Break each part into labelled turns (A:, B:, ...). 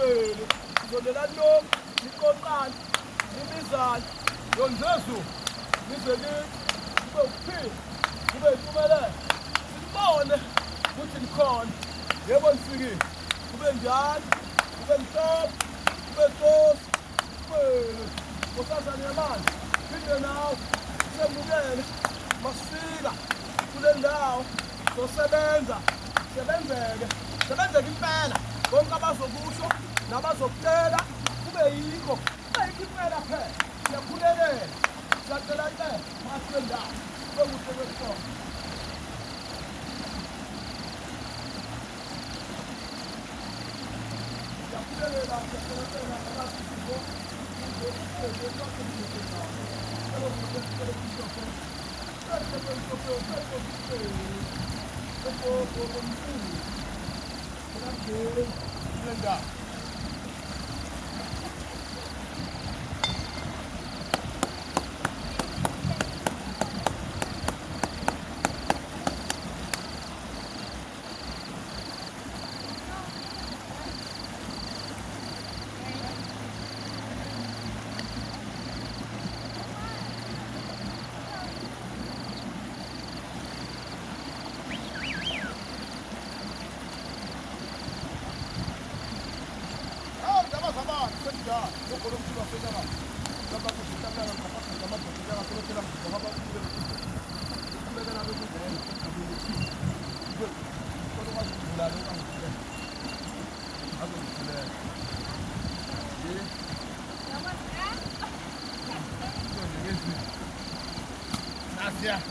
A: Kupeli, ngizodlela lo, ngiqoqane, imizana, yonzezu, ngizeke kube ukuphila, kube impumelelo. Sibone ukuthi nikhona. Yebo nifikile. Kube njalo, kube mhlophe, kube nkosi, Kupeli. Nkosazana yamanje, phinde nawe, sembukele, masifika kule ndawo, sosebenza, sebenzeke impela. Bonke abazokusho nabazokutela kube yikho impela phela. Siyakhulelela, siyacela impela phakathi kwendawo kube kuhle kwesona. Siyakhulelela, siyacela impela phakathi kwendawo. Linda. Gracias.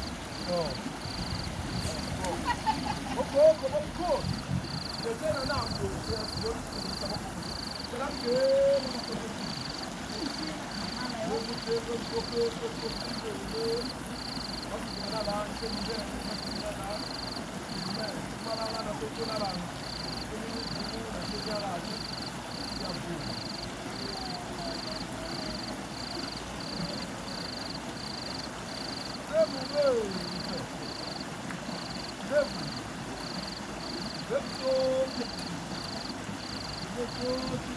A: Let's go.